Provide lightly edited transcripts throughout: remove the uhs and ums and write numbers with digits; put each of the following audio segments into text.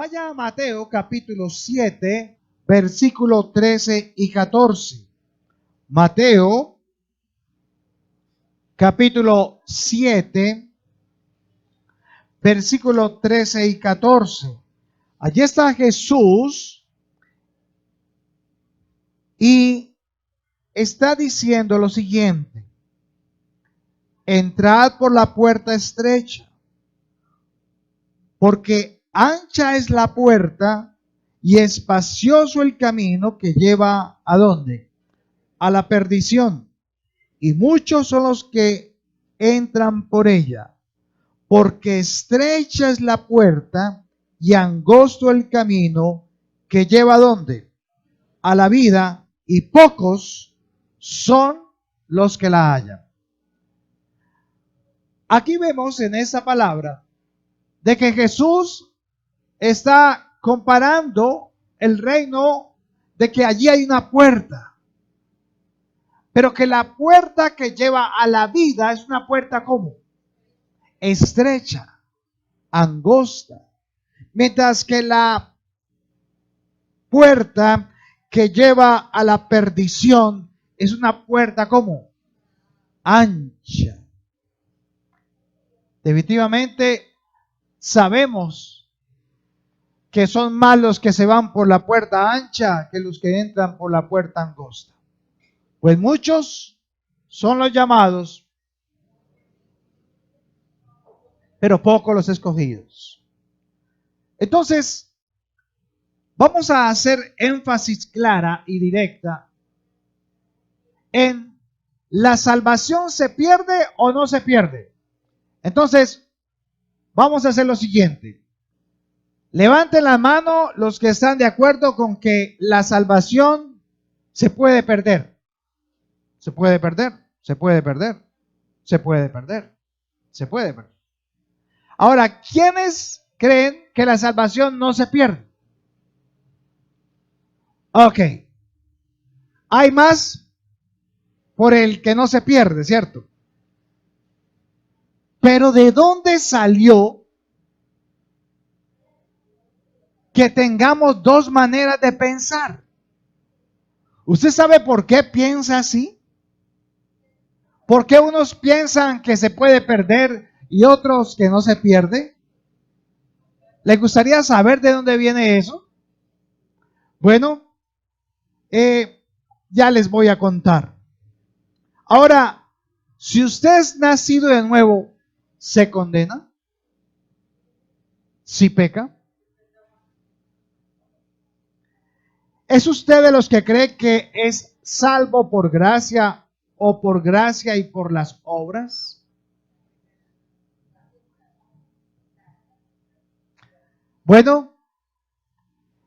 Vaya a Mateo capítulo 7, versículo 13 y 14. Mateo capítulo 7, versículo 13 y 14. Allí está Jesús y está diciendo lo siguiente: entrad por la puerta estrecha, porque ancha es la puerta y espacioso el camino que lleva ¿a dónde? A la perdición. Y muchos son los que entran por ella, porque estrecha es la puerta y angosto el camino que lleva ¿a dónde? A la vida, y pocos son los que la hallan. Aquí vemos en esa palabra de que Jesús está comparando el reino, de que allí hay una puerta, pero que la puerta que lleva a la vida es una puerta ¿cómo? Estrecha, angosta, mientras que la puerta que lleva a la perdición es una puerta ¿cómo? Ancha. Definitivamente sabemos que son más los que se van por la puerta ancha que los que entran por la puerta angosta. Pues muchos son los llamados, pero pocos los escogidos. Entonces, vamos a hacer énfasis clara y directa en la salvación: ¿se pierde o no se pierde? Entonces, vamos a hacer lo siguiente. Levanten la mano los que están de acuerdo con que la salvación se puede perder. Se puede perder, se puede perder, se puede perder, se puede perder. Ahora, ¿quiénes creen que la salvación no se pierde? Ok. Hay más por el que no se pierde, ¿cierto? Pero ¿de dónde salió que tengamos dos maneras de pensar? ¿Usted sabe por qué piensa así? ¿Por qué unos piensan que se puede perder y otros que no se pierde? ¿Le gustaría saber de dónde viene eso? Bueno, ya les voy a contar. Ahora, si usted es nacido de nuevo, ¿se condena? ¿Si peca? ¿Es usted de los que cree que es salvo por gracia o por gracia y por las obras? Bueno,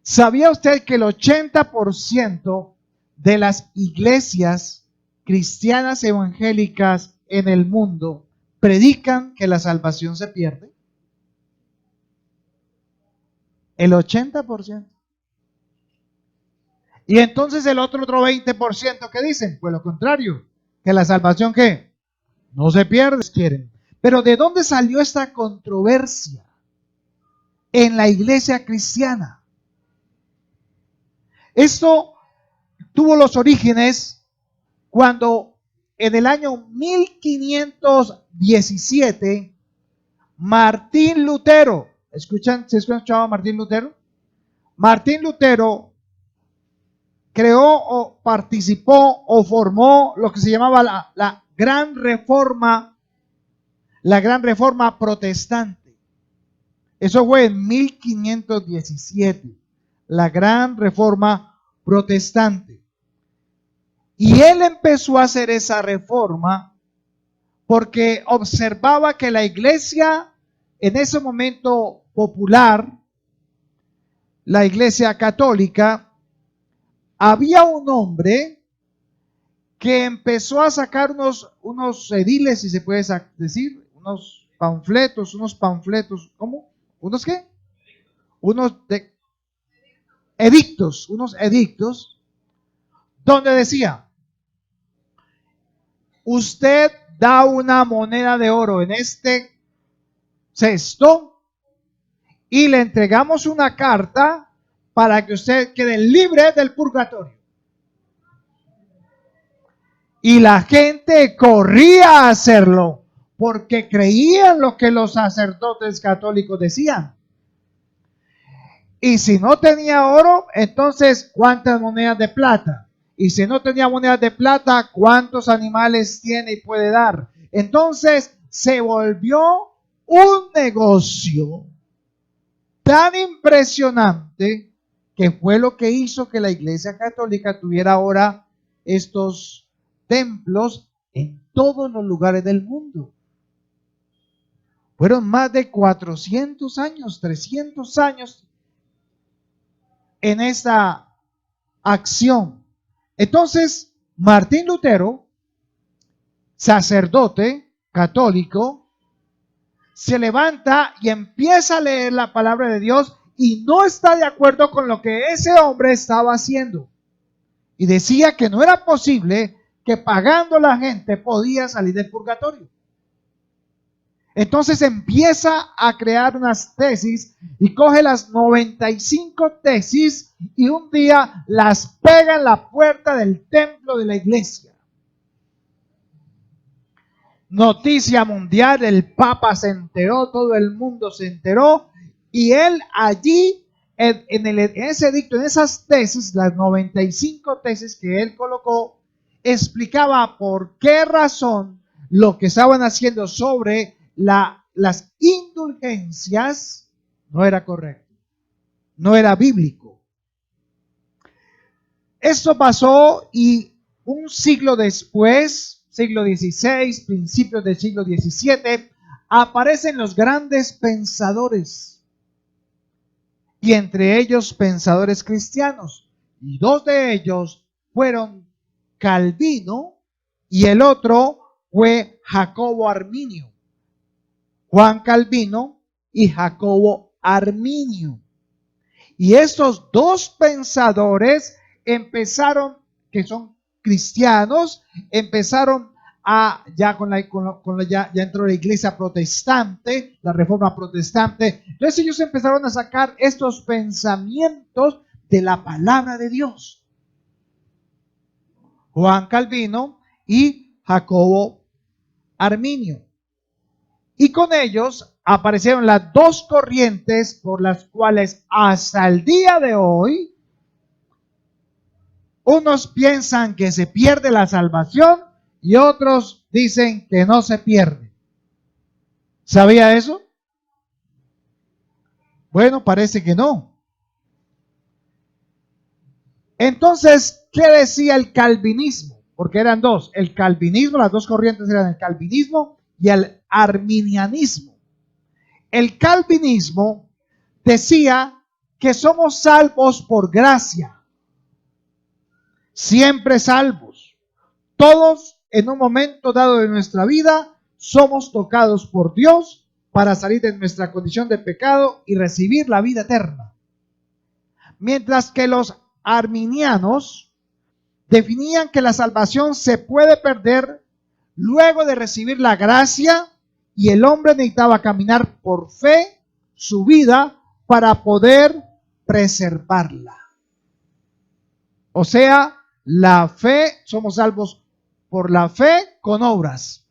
¿sabía usted que el 80% de las iglesias cristianas evangélicas en el mundo predican que la salvación se pierde? El 80%. Y entonces el otro 20%, ¿qué dicen? Pues lo contrario, que la salvación ¿qué? No se pierde, quieren. Pero ¿de dónde salió esta controversia en la iglesia cristiana? Esto tuvo los orígenes cuando en el año 1517 Martín Lutero, ¿escuchan? ¿Se escuchaba Martín Lutero? Martín Lutero creó o participó o formó lo que se llamaba la Gran Reforma, la Gran Reforma Protestante. Eso fue en 1517, la Gran Reforma Protestante. Y él empezó a hacer esa reforma porque observaba que la iglesia en ese momento popular, la iglesia católica, había un hombre que empezó a sacar unos ediles, si se puede decir, unos panfletos, ¿cómo? ¿Unos qué? Unos edictos, donde decía: usted da una moneda de oro en este cesto y le entregamos una carta para que usted quede libre del purgatorio. Y la gente corría a hacerlo porque creían lo que los sacerdotes católicos decían. Y si no tenía oro, entonces ¿cuántas monedas de plata? Y si no tenía monedas de plata, ¿cuántos animales tiene y puede dar? Entonces se volvió un negocio tan impresionante que fue lo que hizo que la Iglesia Católica tuviera ahora estos templos en todos los lugares del mundo. Fueron más de 400 años, 300 años en esta acción. Entonces, Martín Lutero, sacerdote católico, se levanta y empieza a leer la palabra de Dios y no está de acuerdo con lo que ese hombre estaba haciendo. Y decía que no era posible que pagando la gente podía salir del purgatorio. Entonces empieza a crear unas tesis y coge las 95 tesis y un día las pega en la puerta del templo de la iglesia. Noticia mundial, el Papa se enteró, todo el mundo se enteró y él allí en ese edicto, en esas tesis, las 95 tesis que él colocó, explicaba por qué razón lo que estaban haciendo sobre las indulgencias no era correcto, no era bíblico. Esto pasó y un siglo después, siglo XVI, principios del siglo XVII, aparecen los grandes pensadores y entre ellos pensadores cristianos, y dos de ellos fueron Calvino y el otro fue Jacobo Arminio. Juan Calvino y Jacobo Arminio. Y estos dos pensadores empezaron, que son cristianos, empezaron a, ya entró la iglesia protestante, la reforma protestante. Entonces ellos empezaron a sacar estos pensamientos de la palabra de Dios. Juan Calvino y Jacobo Arminio. Y con ellos aparecieron las dos corrientes por las cuales hasta el día de hoy unos piensan que se pierde la salvación y otros dicen que no se pierde. ¿Sabía eso? Bueno, parece que no. Entonces, ¿qué decía el calvinismo? Porque eran dos. El calvinismo, las dos corrientes eran el calvinismo y el arminianismo. El calvinismo decía que somos salvos por gracia, siempre salvos. Todos en un momento dado de nuestra vida somos tocados por Dios para salir de nuestra condición de pecado y recibir la vida eterna. Mientras que los arminianos definían que la salvación se puede perder luego de recibir la gracia y el hombre necesitaba caminar por fe su vida para poder preservarla. O sea, la fe, somos salvos por la fe con obras.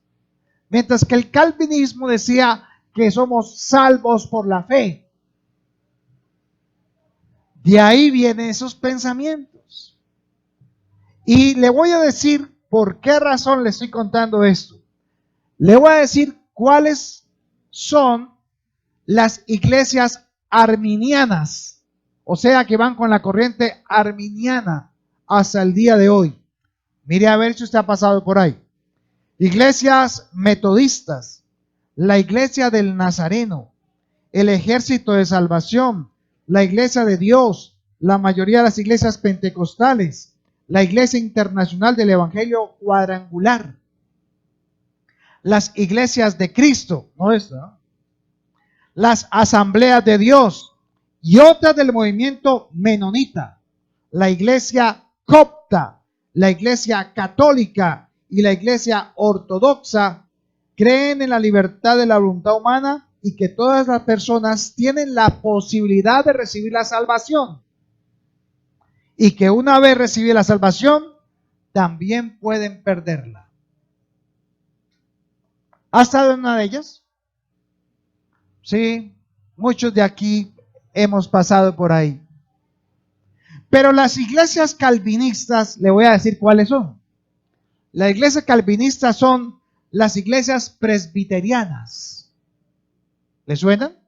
Mientras que el calvinismo decía que somos salvos por la fe. De ahí vienen esos pensamientos. Y le voy a decir por qué razón le estoy contando esto. Le voy a decir cuáles son las iglesias arminianas, o sea que van con la corriente arminiana hasta el día de hoy. Mire a ver si usted ha pasado por ahí. Iglesias metodistas, la iglesia del Nazareno, el Ejército de Salvación, la Iglesia de Dios, la mayoría de las iglesias pentecostales, la Iglesia Internacional del Evangelio Cuadrangular, las iglesias de Cristo, no esta, ¿no? Las asambleas de Dios y otras del movimiento menonita, la iglesia copta, la iglesia católica y la iglesia ortodoxa creen en la libertad de la voluntad humana y que todas las personas tienen la posibilidad de recibir la salvación. Y que una vez recibida la salvación, también pueden perderla. ¿Has estado en una de ellas? Sí, muchos de aquí hemos pasado por ahí. Pero las iglesias calvinistas, le voy a decir cuáles son. Las iglesias calvinistas son las iglesias presbiterianas. ¿Le suenan?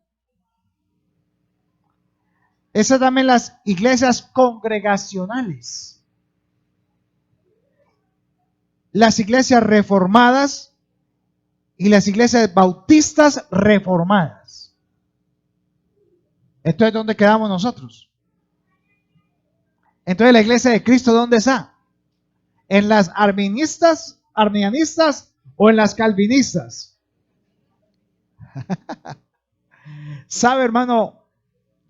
Esas también las iglesias congregacionales. Las iglesias reformadas y las iglesias bautistas reformadas. Esto es donde quedamos nosotros. Entonces la iglesia de Cristo, ¿dónde está? ¿En las arminianistas o en las calvinistas? ¿Sabe, hermano?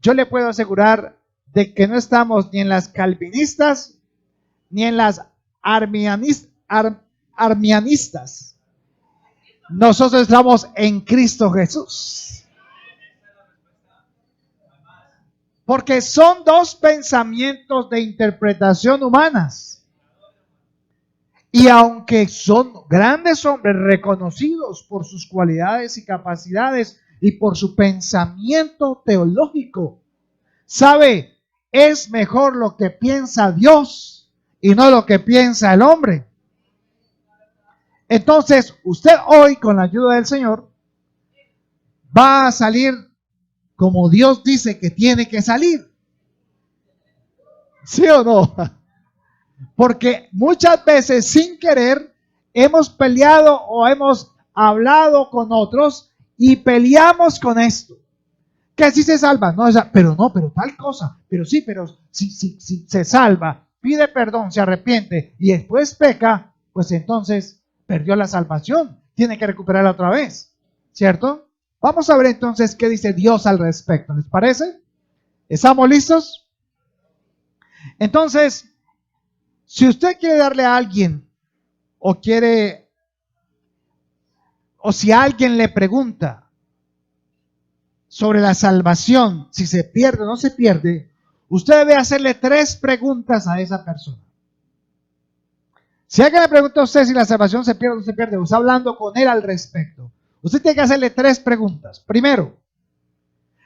Yo le puedo asegurar de que no estamos ni en las calvinistas ni en las arminianistas. Nosotros estamos en Cristo Jesús. Porque son dos pensamientos de interpretación humanas. Y aunque son grandes hombres reconocidos por sus cualidades y capacidades y por su pensamiento teológico, ¿sabe? Es mejor lo que piensa Dios y no lo que piensa el hombre. Entonces, usted hoy, con la ayuda del Señor, va a salir como Dios dice que tiene que salir. ¿Sí o no? Porque muchas veces sin querer hemos peleado o hemos hablado con otros y peleamos con esto. Que así se salva. No, pero tal cosa. Pero sí, pero si se salva, pide perdón, se arrepiente y después peca, pues entonces perdió la salvación. Tiene que recuperarla otra vez. ¿Cierto? Vamos a ver entonces qué dice Dios al respecto. ¿Les parece? ¿Estamos listos? Entonces, si usted quiere darle a alguien o si alguien le pregunta sobre la salvación, si se pierde o no se pierde, usted debe hacerle 3 preguntas a esa persona. Si alguien le pregunta a usted si la salvación se pierde o no se pierde, usted hablando con él al respecto, usted tiene que hacerle 3 preguntas. Primero,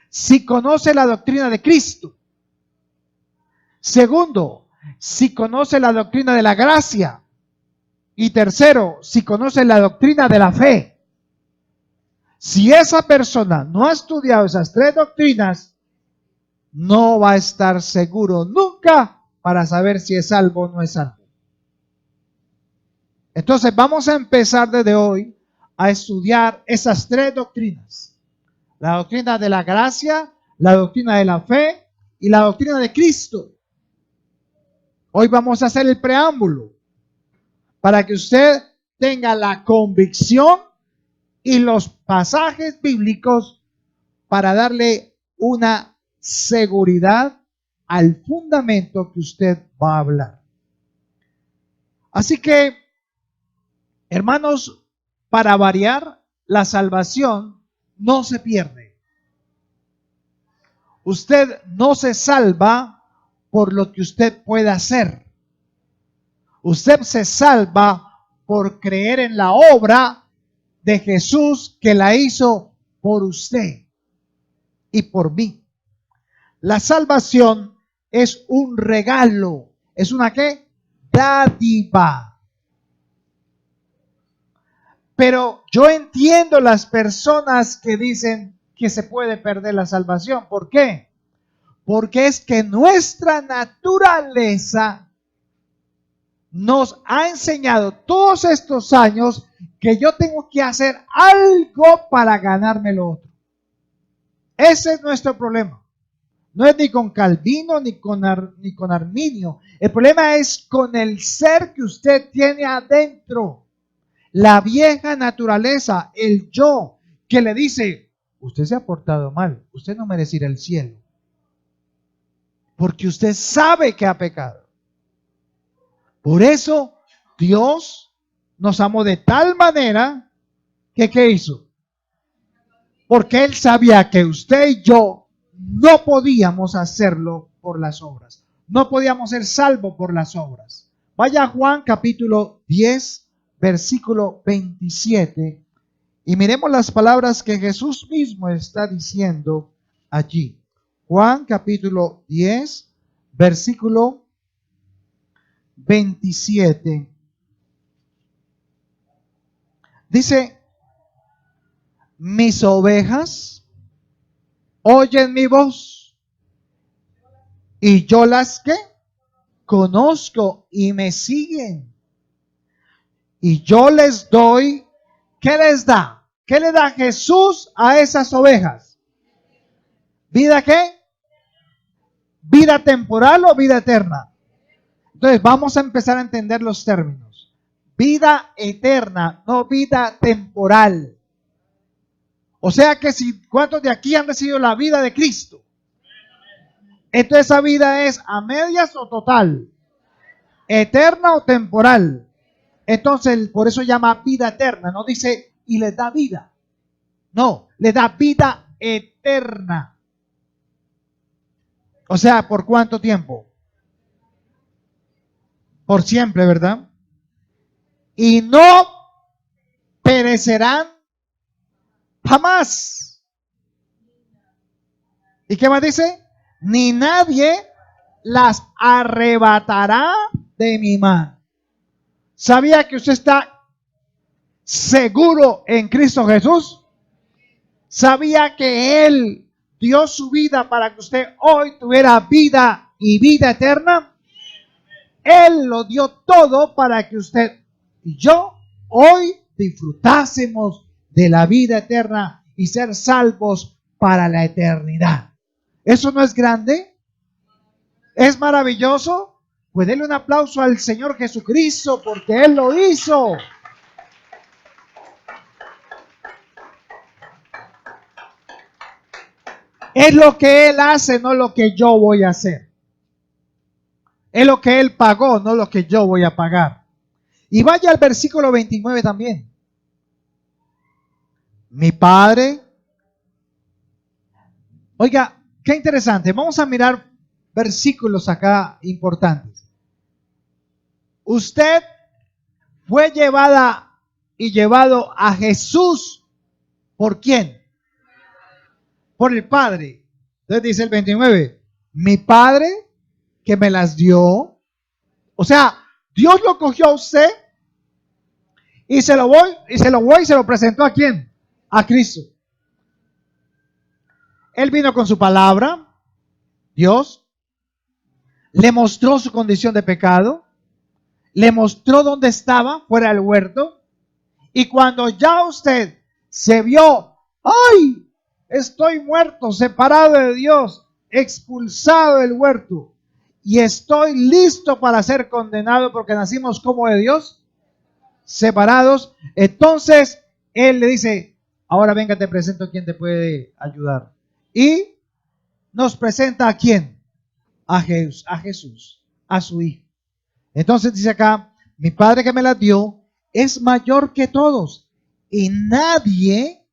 si conoce la doctrina de Cristo. Segundo, si conoce la doctrina de la gracia. Y tercero, si conoce la doctrina de la fe. Si esa persona no ha estudiado esas 3 doctrinas, no va a estar seguro nunca para saber si es salvo o no es salvo. Entonces vamos a empezar desde hoy a estudiar esas 3 doctrinas. La doctrina de la gracia, la doctrina de la fe y la doctrina de Cristo. Hoy vamos a hacer el preámbulo para que usted tenga la convicción y los pasajes bíblicos para darle una seguridad al fundamento que usted va a hablar. Así que, hermanos, para variar, la salvación no se pierde. Usted no se salva por lo que usted pueda hacer. Usted se salva por creer en la obra de Jesús que la hizo por usted y por mí. La salvación es un regalo. ¿Es una qué? Dádiva. Pero yo entiendo las personas que dicen que se puede perder la salvación. ¿Por qué? Porque es que nuestra naturaleza nos ha enseñado todos estos años que yo tengo que hacer algo para ganarme lo otro. Ese es nuestro problema. No es ni con Calvino ni con Arminio. El problema es con el ser que usted tiene adentro. La vieja naturaleza, el yo, que le dice, usted se ha portado mal, usted no merece ir al cielo. Porque usted sabe que ha pecado. Por eso Dios nos amó de tal manera que ¿qué hizo? Porque Él sabía que usted y yo no podíamos hacerlo por las obras. No podíamos ser salvos por las obras. Vaya a Juan capítulo 10, versículo 27. Y miremos las palabras que Jesús mismo está diciendo allí. Juan capítulo 10, versículo 27. Dice, mis ovejas oyen mi voz y yo las que conozco y me siguen. Y yo les doy, ¿qué les da? ¿Qué le da Jesús a esas ovejas? ¿Vida qué? ¿Vida temporal o vida eterna? Entonces vamos a empezar a entender los términos. Vida eterna, no vida temporal. O sea que si cuántos de aquí han recibido la vida de Cristo, entonces esa vida es a medias o total, eterna o temporal. Entonces por eso llama vida eterna, no dice y les da vida. No, le da vida eterna. O sea, ¿por cuánto tiempo? Por siempre, ¿verdad? Y no perecerán jamás. ¿Y qué más dice? Ni nadie las arrebatará de mi mano. ¿Sabía que usted está seguro en Cristo Jesús? ¿Sabía que Él dio su vida para que usted hoy tuviera vida y vida eterna? Él lo dio todo para que usted y yo hoy disfrutásemos de la vida eterna y ser salvos para la eternidad. ¿Eso no es grande? ¿Es maravilloso? Pues denle un aplauso al Señor Jesucristo porque Él lo hizo. Es lo que Él hace, no lo que yo voy a hacer. Es lo que Él pagó, no lo que yo voy a pagar. Y vaya al versículo 29 también. Mi Padre. Oiga, qué interesante. Vamos a mirar versículos acá importantes. Usted fue llevada y llevado a Jesús. ¿Por quién? Por el Padre. Entonces dice el 29. Mi Padre que me las dio. O sea, Dios lo cogió a usted y se lo presentó a quién? A Cristo. Él vino con su palabra, Dios, le mostró su condición de pecado, le mostró dónde estaba, fuera del huerto, y cuando ya usted se vio, ¡ay! Estoy muerto, separado de Dios, expulsado del huerto, y estoy listo para ser condenado porque nacimos como de Dios, separados. Entonces Él le dice, ahora venga, te presento a quien te puede ayudar. Y nos presenta a quién? A Jesús, a su Hijo. Entonces dice acá, mi Padre que me las dio es mayor que todos y nadie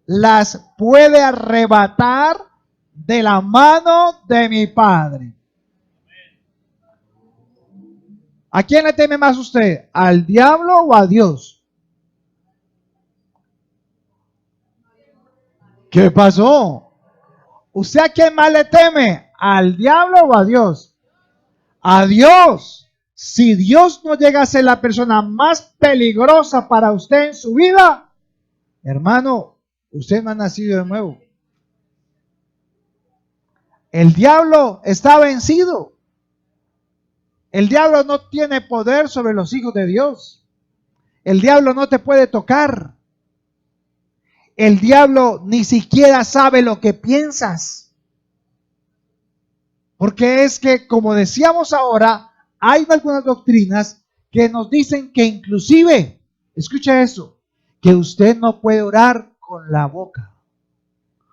las puede arrebatar de la mano de mi Padre. ¿A quién le teme más usted? ¿Al diablo o a Dios? ¿Qué pasó? ¿Usted a quién más le teme? ¿Al diablo o a Dios? A Dios. Si Dios no llega a ser la persona más peligrosa para usted en su vida, hermano, usted no ha nacido de nuevo. El diablo está vencido. El diablo no tiene poder sobre los hijos de Dios. El diablo no te puede tocar. El diablo ni siquiera sabe lo que piensas. Porque es que, como decíamos ahora, hay algunas doctrinas que nos dicen que inclusive, escucha eso, que usted no puede orar con la boca.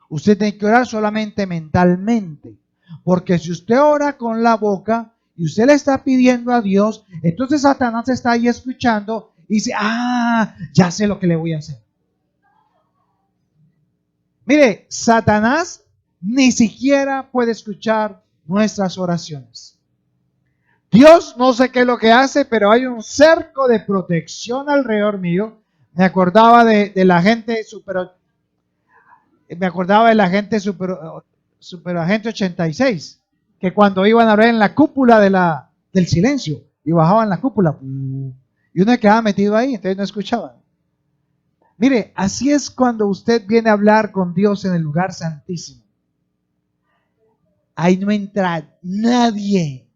Usted tiene que orar solamente mentalmente. Porque si usted ora con la boca y usted le está pidiendo a Dios, entonces Satanás está ahí escuchando y dice, ya sé lo que le voy a hacer. Mire, Satanás ni siquiera puede escuchar nuestras oraciones. Dios no sé qué es lo que hace, pero hay un cerco de protección alrededor mío. Me acordaba de la gente superagente 86, que cuando iban a ver en la cúpula del silencio y bajaban la cúpula, y uno quedaba metido ahí, entonces no escuchaban. Mire, así es cuando usted viene a hablar con Dios en el lugar santísimo. Ahí no entra nadie,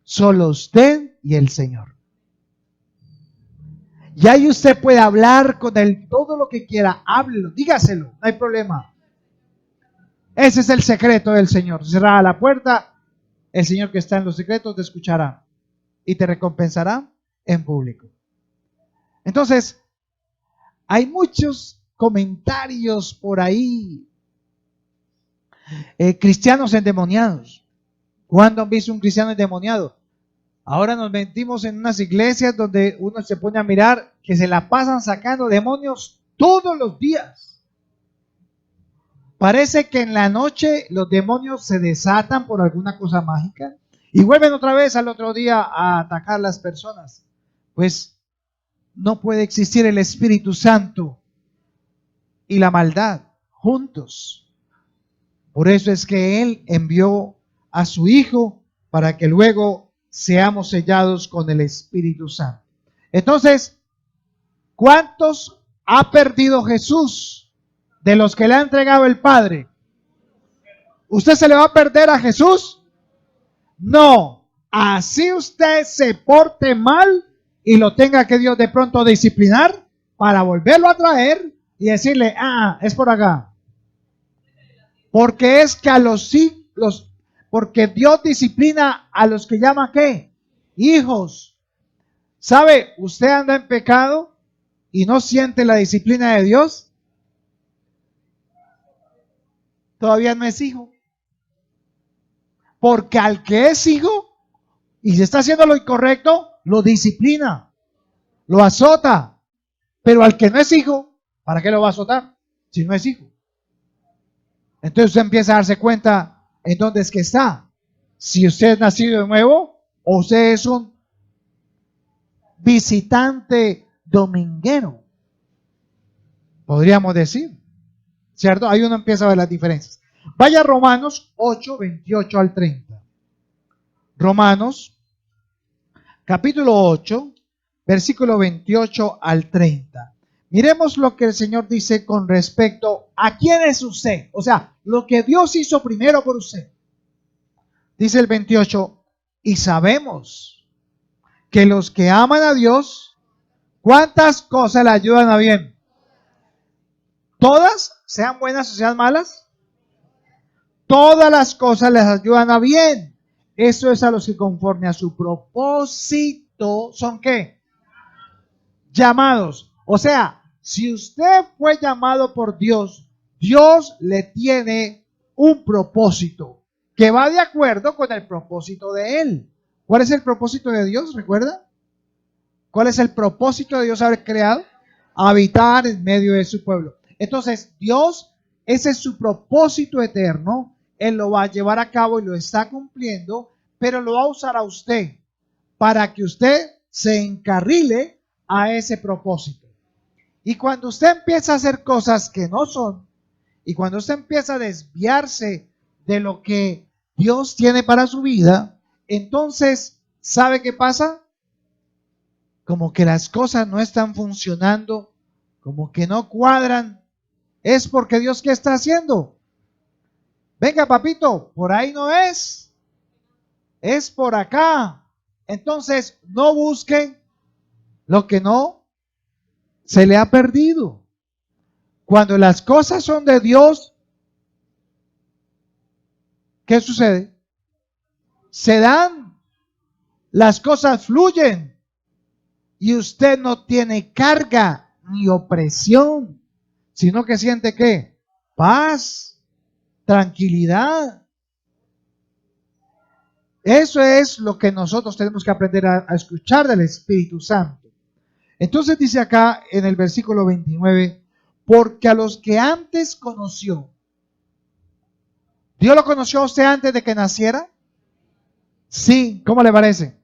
solo usted y el Señor. Y ahí usted puede hablar con Él todo lo que quiera, háblelo, dígaselo, no hay problema. Ese es el secreto del Señor. Cerrada la puerta, el Señor que está en los secretos te escuchará y te recompensará en público. Entonces, hay muchos comentarios por ahí, cristianos endemoniados. ¿Cuándo han visto un cristiano endemoniado? Ahora nos metimos en unas iglesias donde uno se pone a mirar que se la pasan sacando demonios todos los días. Parece que en la noche los demonios se desatan por alguna cosa mágica y vuelven otra vez al otro día a atacar a las personas. Pues no puede existir el Espíritu Santo y la maldad juntos. Por eso es que Él envió a su Hijo para que luego seamos sellados con el Espíritu Santo. Entonces, ¿cuántos ha perdido Jesús de los que le ha entregado el Padre? ¿Usted se le va a perder a Jesús? No. Así usted se porte mal y lo tenga que Dios de pronto disciplinar para volverlo a traer y decirle, es por acá. Porque es que porque Dios disciplina a los que llama ¿qué? Hijos. ¿Sabe? Usted anda en pecado y no siente la disciplina de Dios. Todavía no es hijo. Porque al que es hijo y se está haciendo lo incorrecto, lo disciplina, lo azota. Pero al que no es hijo, ¿para qué lo va a azotar si no es hijo? Entonces usted empieza a darse cuenta en dónde es que está. Si usted es nacido de nuevo o usted es un visitante dominguero, podríamos decir, ¿cierto? Ahí uno empieza a ver las diferencias. Vaya a Romanos 8, 28 al 30. Romanos, capítulo 8, versículo 28 al 30. Miremos lo que el Señor dice con respecto a quién es usted. O sea, lo que Dios hizo primero por usted. Dice el 28, y sabemos que los que aman a Dios, ¿cuántas cosas le ayudan a bien? ¿Todas? ¿Sean buenas o sean malas? Todas las cosas les ayudan a bien. Eso es a los que conforme a su propósito, ¿son qué? Llamados. O sea, si usted fue llamado por Dios, Dios le tiene un propósito que va de acuerdo con el propósito de Él. ¿Cuál es el propósito de Dios? ¿Recuerda? ¿Cuál es el propósito de Dios haber creado? Habitar en medio de su pueblo. Entonces, Dios, ese es su propósito eterno. Él lo va a llevar a cabo y lo está cumpliendo, pero lo va a usar a usted para que usted se encarrile a ese propósito. Y cuando usted empieza a hacer cosas que no son, y cuando usted empieza a desviarse de lo que Dios tiene para su vida, entonces, ¿sabe qué pasa? Como que las cosas no están funcionando, como que no cuadran. Es porque Dios, ¿qué está haciendo? Venga, papito, por ahí no es por acá. Entonces, no busque lo que no se le ha perdido. Cuando las cosas son de Dios, ¿qué sucede? Se dan, las cosas fluyen y usted no tiene carga ni opresión, sino que siente ¿qué? Paz, tranquilidad. Eso es lo que nosotros tenemos que aprender a escuchar del Espíritu Santo. Entonces dice acá en el versículo 29, porque a los que antes conoció, ¿Dios lo conoció a usted antes de que naciera? Sí, ¿cómo le parece?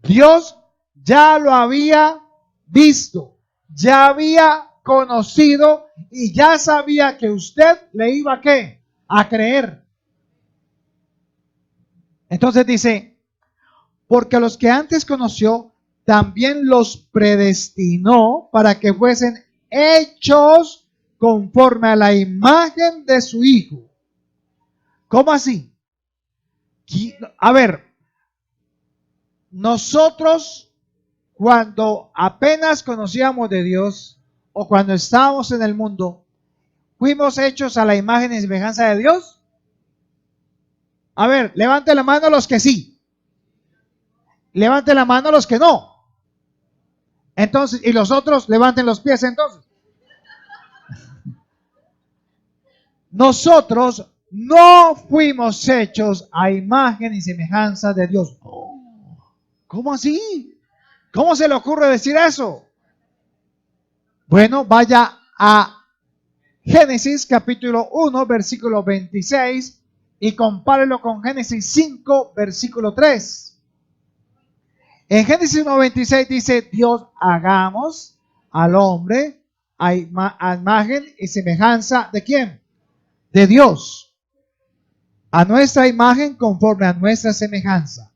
Dios ya lo había visto, ya había conocido y ya sabía que usted le iba a ¿qué? A creer. Entonces dice, porque a los que antes conoció, también los predestinó para que fuesen hechos conforme a la imagen de su Hijo. ¿Cómo así? A ver, nosotros cuando apenas conocíamos de Dios o cuando estábamos en el mundo, ¿fuimos hechos a la imagen y semejanza de Dios? A ver, levante la mano los que sí. Levante la mano los que no. Entonces, y los otros levanten los pies entonces. Nosotros no fuimos hechos a imagen y semejanza de Dios. ¿Cómo así? ¿Cómo se le ocurre decir eso? Bueno, vaya a Génesis capítulo 1, versículo 26 y compárelo con Génesis 5, versículo 3. En Génesis 1, 26 dice, Dios hagamos al hombre a imagen y semejanza ¿de quién? De Dios. A nuestra imagen conforme a nuestra semejanza.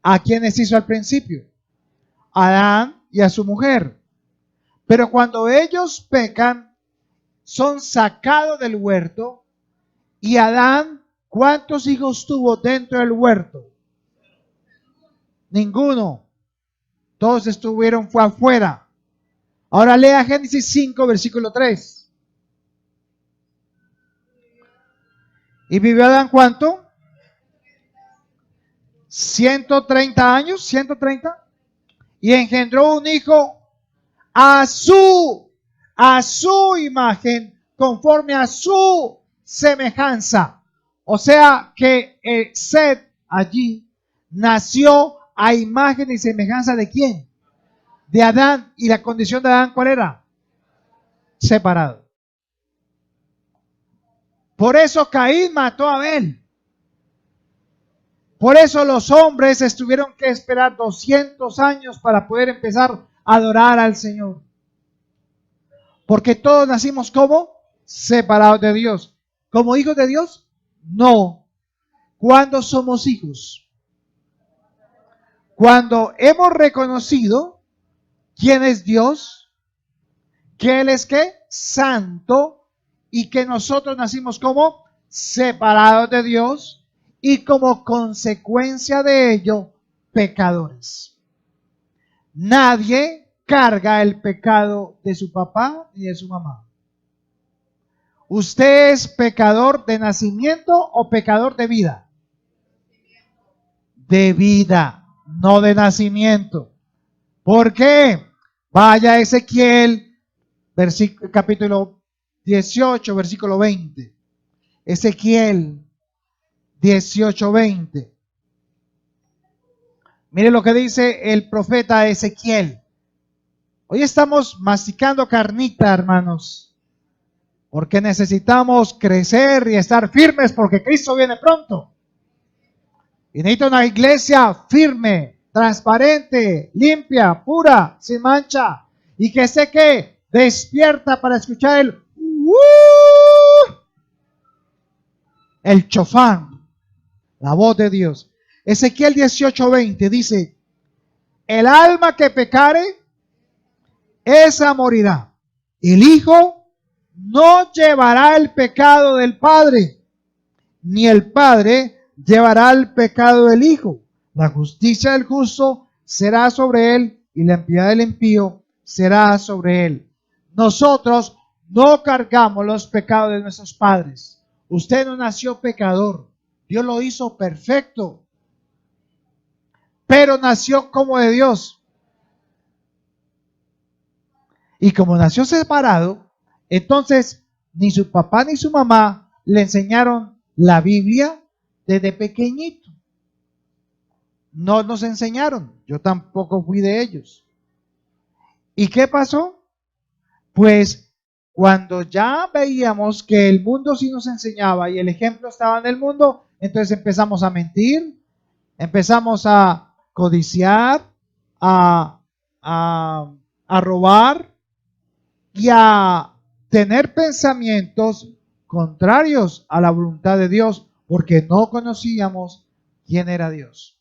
¿A quiénes hizo al principio? A Adán y a su mujer. Pero cuando ellos pecan, son sacados del huerto. Y Adán, ¿cuántos hijos tuvo dentro del huerto? Ninguno. Todos estuvieron fue afuera. Ahora lea Génesis 5, versículo 3. ¿Y vivió Adán cuánto? 130 años, 130. Y engendró un hijo a su imagen, conforme a su semejanza. O sea que Set allí nació a imagen y semejanza ¿de quién? De Adán. ¿Y la condición de Adán cuál era? Separado. Por eso Caín mató a Abel. Por eso los hombres tuvieron que esperar 200 años para poder empezar a adorar al Señor. Porque todos nacimos como separados de Dios. ¿Como hijos de Dios? No. ¿Cuándo somos hijos? Cuando hemos reconocido quién es Dios, que Él es ¿qué? Santo, y que nosotros nacimos como separados de Dios y como consecuencia de ello, pecadores. Nadie carga el pecado de su papá ni de su mamá. ¿Usted es pecador de nacimiento o pecador de vida? De vida, no de nacimiento. ¿Por qué? Vaya a Ezequiel, capítulo 18, versículo 20. Ezequiel 18, 20. Mire lo que dice el profeta Ezequiel. Hoy estamos masticando carnita, hermanos, porque necesitamos crecer y estar firmes porque Cristo viene pronto. Y necesito una iglesia firme, transparente, limpia, pura, sin mancha. Y que sé que despierta para escuchar el chofán, la voz de Dios. Ezequiel 18:20 dice, el alma que pecare, esa morirá. El hijo no llevará el pecado del padre, ni el padre llevará el pecado del hijo. La justicia del justo será sobre él y la impiedad del impío será sobre él. Nosotros no cargamos los pecados de nuestros padres. Usted no nació pecador. Dios lo hizo perfecto. Pero nació como de Dios. Y como nació separado, entonces ni su papá ni su mamá le enseñaron la Biblia desde pequeñito. No nos enseñaron. Yo tampoco fui de ellos. ¿Y qué pasó? Pues Cuando ya veíamos que el mundo sí nos enseñaba y el ejemplo estaba en el mundo, entonces empezamos a mentir, empezamos a codiciar, a, a, a robar y a tener pensamientos contrarios a la voluntad de Dios, porque no conocíamos quién era Dios.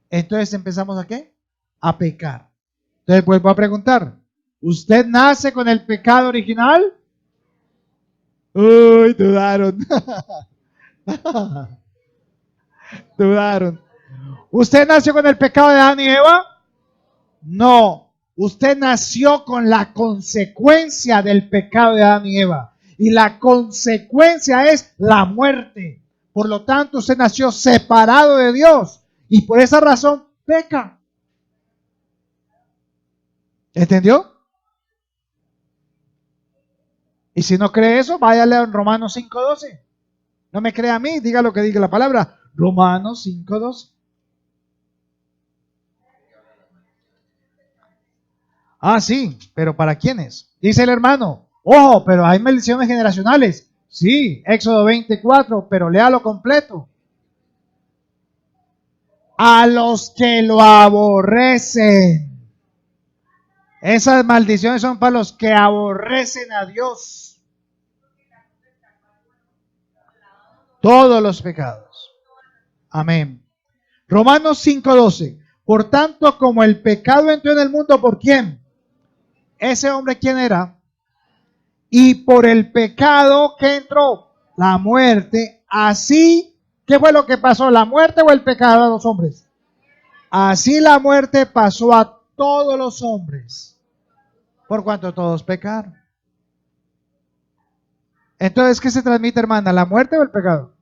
Entonces empezamos a ¿qué? A pecar. Entonces vuelvo a preguntar, ¿usted nace con el pecado original? Uy, dudaron. Dudaron. ¿Usted nació con el pecado de Adán y Eva? No. Usted nació con la consecuencia del pecado de Adán y Eva. Y la consecuencia es la muerte. Por lo tanto, usted nació separado de Dios. Y por esa razón peca. ¿Entendió? Y si no cree eso, váyale a Romanos 5:12. No me crea a mí, diga lo que diga la palabra. Romanos 5:12. Ah, sí, pero ¿para quiénes? Dice el hermano. Ojo, pero hay maldiciones generacionales. Sí, Éxodo 24, pero léalo completo. A los que lo aborrecen. Esas maldiciones son para los que aborrecen a Dios. Todos los pecados. Amén. Romanos 5:12. Por tanto, como el pecado entró en el mundo, ¿por quién? Ese hombre, ¿quién era? Y por el pecado que entró, la muerte. Así, ¿qué fue lo que pasó? ¿La muerte o el pecado a los hombres? Así la muerte pasó a todos los hombres, por cuanto todos pecaron. Entonces, ¿qué se transmite, hermana? ¿La muerte o el pecado?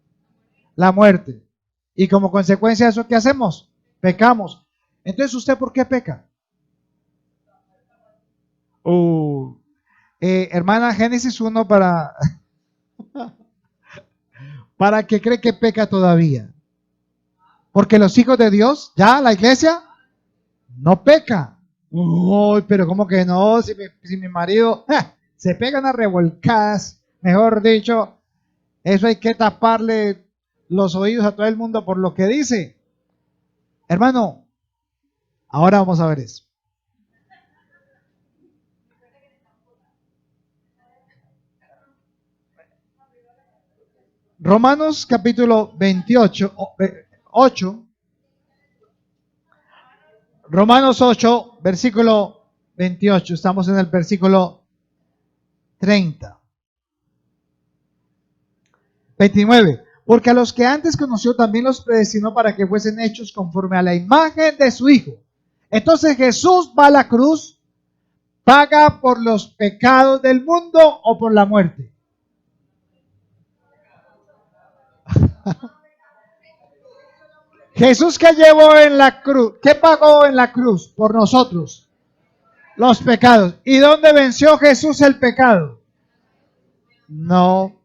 La muerte. Y como consecuencia de eso, ¿qué hacemos? Pecamos. Entonces, ¿usted por qué peca? Hermana, Génesis 1 para que cree que peca todavía. Porque los hijos de Dios, ya la iglesia, no peca. Uy, pero ¿cómo que no? Si mi marido se pegan a revolcadas, mejor dicho, eso hay que taparle los oídos a todo el mundo por lo que dice. Hermano, ahora vamos a ver eso. Romanos capítulo 28, 8. Romanos 8, versículo 28. Estamos en el versículo 30. 29. Porque a los que antes conoció también los predestinó para que fuesen hechos conforme a la imagen de su Hijo. Entonces Jesús va a la cruz, paga por los pecados del mundo o por la muerte. Jesús, que llevó en la cruz, ¿qué pagó en la cruz por nosotros? Los pecados. ¿Y dónde venció Jesús el pecado? No.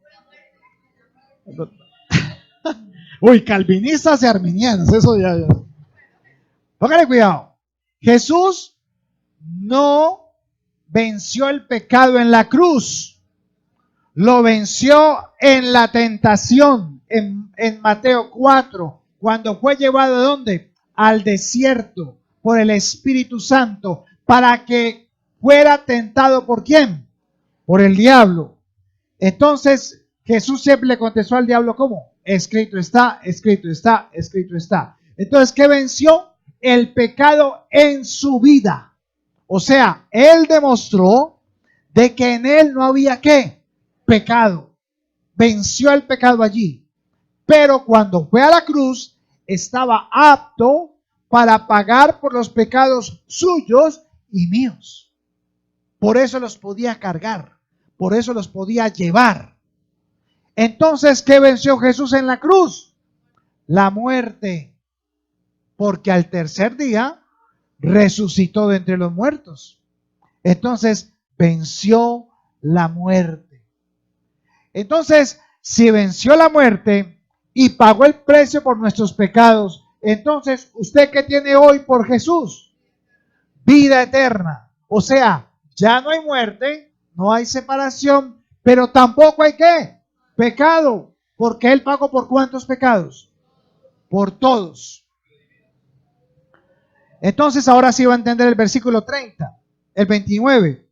Uy, calvinistas y arminianos, eso ya. Póngale cuidado. Jesús no venció el pecado en la cruz. Lo venció en la tentación, en Mateo 4, cuando fue llevado ¿a dónde? Al desierto por el Espíritu Santo, para que fuera tentado ¿por quién? Por el diablo. Entonces Jesús siempre le contestó al diablo ¿cómo? Escrito está, escrito está, escrito está. Entonces, ¿qué venció? El pecado en su vida. O sea, él demostró de que en él no había ¿qué? Pecado. Venció el pecado allí. Pero cuando fue a la cruz, estaba apto para pagar por los pecados suyos y míos. Por eso los podía cargar. Por eso los podía llevar. Entonces, ¿qué venció Jesús en la cruz? La muerte. Porque al tercer día resucitó de entre los muertos. Entonces, venció la muerte. Entonces, si venció la muerte y pagó el precio por nuestros pecados, entonces, ¿usted qué tiene hoy por Jesús? Vida eterna. O sea, ya no hay muerte, no hay separación, pero tampoco hay ¿qué? Pecado, porque Él pagó por ¿cuántos pecados? Por todos. Entonces ahora sí va a entender el versículo 30, el 29.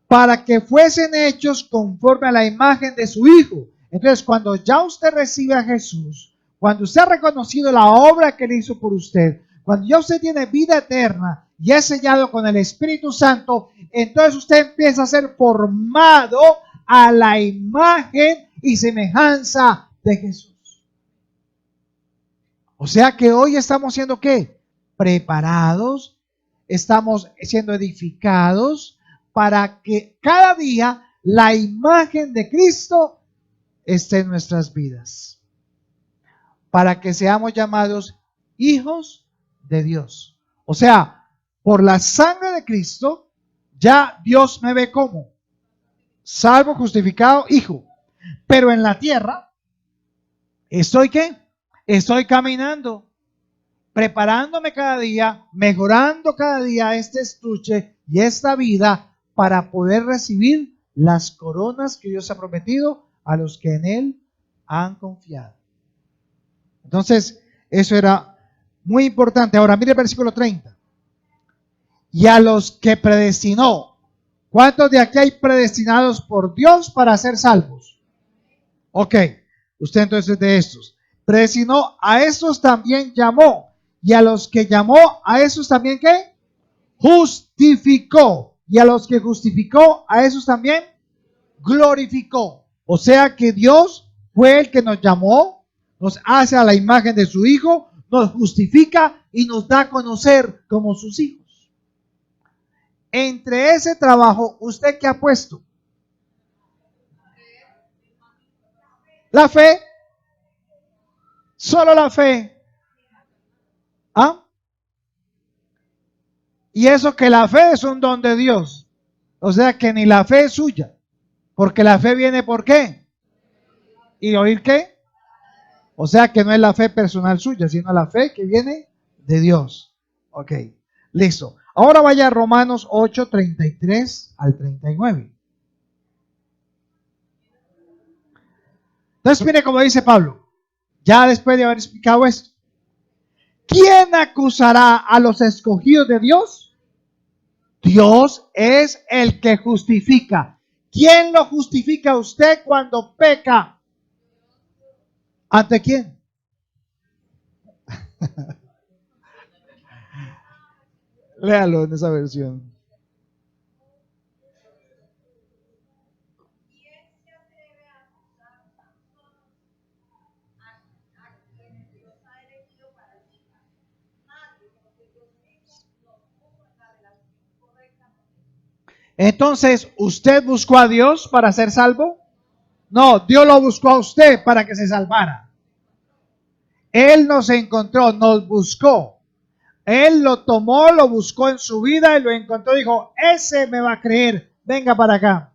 Para que fuesen hechos conforme a la imagen de su Hijo. Entonces, cuando ya usted recibe a Jesús, cuando usted ha reconocido la obra que Él hizo por usted, cuando ya usted tiene vida eterna y es sellado con el Espíritu Santo, entonces usted empieza a ser formado a la imagen y semejanza de Jesús. O sea que hoy estamos siendo ¿qué? Preparados, estamos siendo edificados para que cada día la imagen de Cristo esté en nuestras vidas. Para que seamos llamados hijos de Dios. O sea, por la sangre de Cristo, ya Dios me ve como salvo, justificado, hijo. Pero en la tierra, ¿estoy qué? Estoy caminando, preparándome cada día, mejorando cada día este estuche y esta vida para poder recibir las coronas que Dios ha prometido a los que en Él han confiado. Entonces, eso era muy importante. Ahora, mire el versículo 30. Y a los que predestinó. ¿Cuántos de aquí hay predestinados por Dios para ser salvos? Ok, usted entonces es de estos. Predestinó, a estos también llamó. Y a los que llamó, a esos también ¿qué? Justificó. Y a los que justificó, a esos también glorificó. O sea que Dios fue el que nos llamó, nos hace a la imagen de su Hijo, nos justifica y nos da a conocer como sus hijos. Entre ese trabajo, ¿usted qué ha puesto? La fe. Solo la fe. ¿Ah? Y eso que la fe es un don de Dios. O sea que ni la fe es suya. Porque la fe viene ¿por qué? ¿Y oír qué? O sea que no es la fe personal suya, sino la fe que viene de Dios. Ok, listo. Ahora vaya a Romanos 8, 33 al 39. Entonces mire como dice Pablo, ya después de haber explicado esto. ¿Quién acusará a los escogidos de Dios? Dios es el que justifica. ¿Quién lo justifica a usted cuando peca? ¿Ante quién? Léalo en esa versión. Entonces, ¿usted buscó a Dios para ser salvo? No, Dios lo buscó a usted para que se salvara. Él nos encontró, nos buscó. Él lo tomó, lo buscó en su vida y lo encontró. Dijo, ese me va a creer, venga para acá.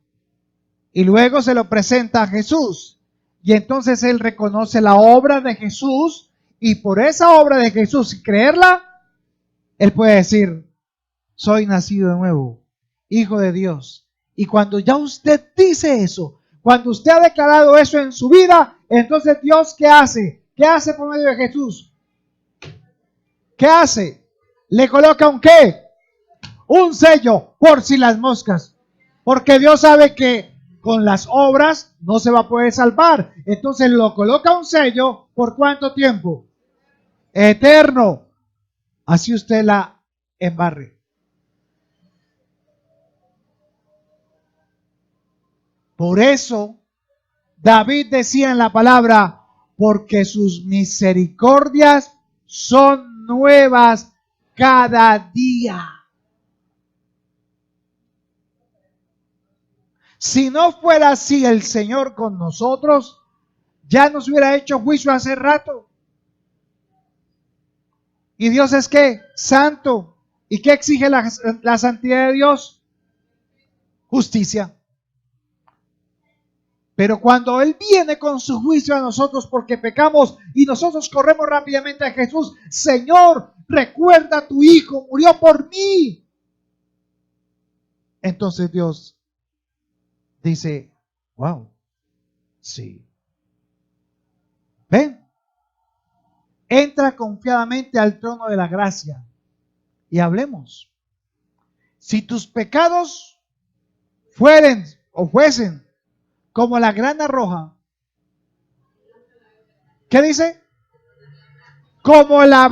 Y luego se lo presenta a Jesús. Y entonces él reconoce la obra de Jesús. Y por esa obra de Jesús y creerla, él puede decir, soy nacido de nuevo, hijo de Dios. Y cuando ya usted dice eso, cuando usted ha declarado eso en su vida, entonces Dios, ¿qué hace? ¿Qué hace por medio de Jesús? ¿Qué hace? Le coloca un ¿qué? Un sello por si las moscas. Porque Dios sabe que con las obras no se va a poder salvar. Entonces lo coloca un sello ¿por cuánto tiempo? Eterno. Así usted la embarre. Por eso David decía en la palabra, porque sus misericordias son nuevas cada día. Si no fuera así el Señor con nosotros, ya nos hubiera hecho juicio hace rato. ¿Y Dios es qué? Santo. ¿Y qué exige la santidad de Dios? Justicia. Pero cuando Él viene con su juicio a nosotros porque pecamos y nosotros corremos rápidamente a Jesús, Señor, recuerda a tu Hijo, murió por mí. Entonces Dios dice, wow, sí. ¿Ven? Entra confiadamente al trono de la gracia y hablemos. Si tus pecados fuesen como la grana roja, ¿qué dice? Como la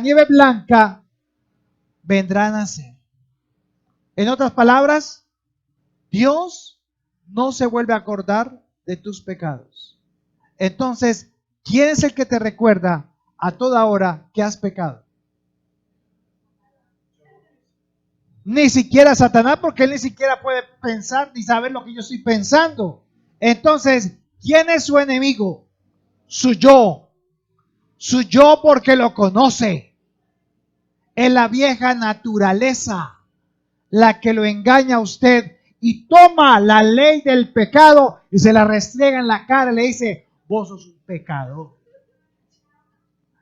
nieve blanca, vendrán a ser. En otras palabras, Dios no se vuelve a acordar de tus pecados. Entonces, ¿quién es el que te recuerda a toda hora que has pecado? Ni siquiera Satanás, porque él ni siquiera puede pensar ni saber lo que yo estoy pensando. Entonces, ¿quién es su enemigo? Su yo. Su yo porque lo conoce. Es la vieja naturaleza la que lo engaña a usted y toma la ley del pecado y se la restriega en la cara y le dice, vos sos un pecador.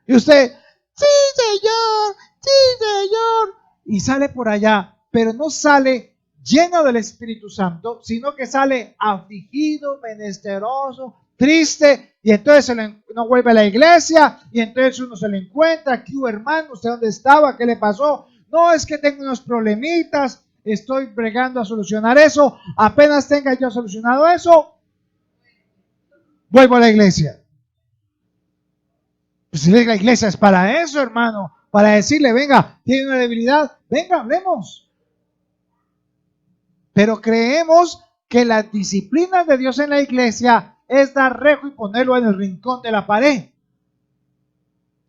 Y usted, sí señor, sí señor. Y sale por allá, pero no sale lleno del Espíritu Santo, sino que sale afligido, menesteroso, triste, y entonces no vuelve a la iglesia, y entonces uno se lo encuentra, aquí hermano, ¿usted dónde estaba? ¿Qué le pasó? No, es que tengo unos problemitas, estoy bregando a solucionar eso, apenas tenga yo solucionado eso, vuelvo a la iglesia. Pues si la iglesia es para eso, hermano, para decirle, venga, tiene una debilidad, venga, hablemos. Pero creemos que la disciplina de Dios en la iglesia es dar rejo y ponerlo en el rincón de la pared.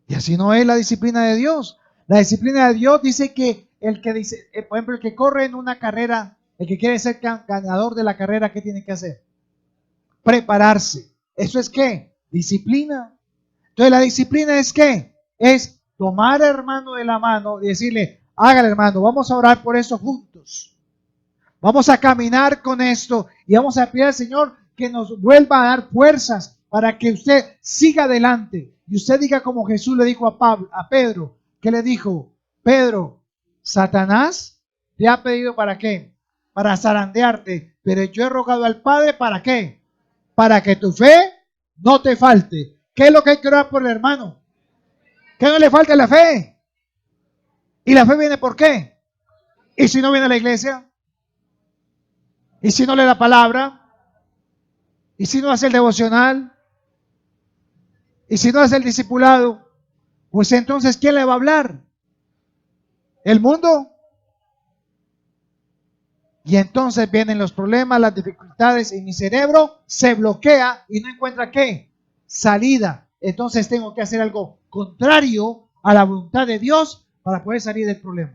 Y así no es la disciplina de Dios. La disciplina de Dios dice que el que dice, por ejemplo, el que corre en una carrera, el que quiere ser ganador de la carrera, ¿qué tiene que hacer? Prepararse. ¿Eso es qué? Disciplina. Entonces la disciplina es ¿qué? Es tomar al hermano de la mano y decirle, hágale hermano, vamos a orar por eso juntos. Vamos a caminar con esto y vamos a pedir al Señor que nos vuelva a dar fuerzas para que usted siga adelante. Y usted diga como Jesús le dijo a Pedro, ¿qué le dijo? Pedro, Satanás te ha pedido ¿para qué? Para zarandearte, pero yo he rogado al Padre ¿para qué? Para que tu fe no te falte. ¿Qué es lo que hay que orar por el hermano? Que no le falte la fe. ¿Y la fe viene por qué? ¿Y si no viene a la iglesia? ¿Y si no lee la palabra? ¿Y si no hace el devocional? ¿Y si no hace el discipulado? Pues entonces, ¿quién le va a hablar? ¿El mundo? Y entonces vienen los problemas, las dificultades y mi cerebro se bloquea y no encuentra ¿qué? Salida. Entonces tengo que hacer algo contrario a la voluntad de Dios para poder salir del problema.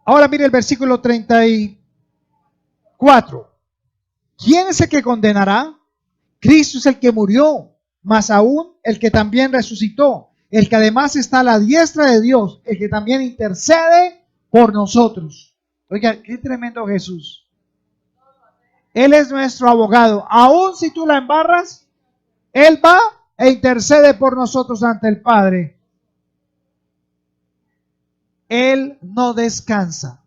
Ahora mire el versículo 34. ¿Quién es el que condenará? Cristo es el que murió, más aún el que también resucitó, el que además está a la diestra de Dios, el que también intercede por nosotros. Oiga, qué tremendo Jesús. Él es nuestro abogado. Aún si tú la embarras, Él va e intercede por nosotros ante el Padre. Él no descansa.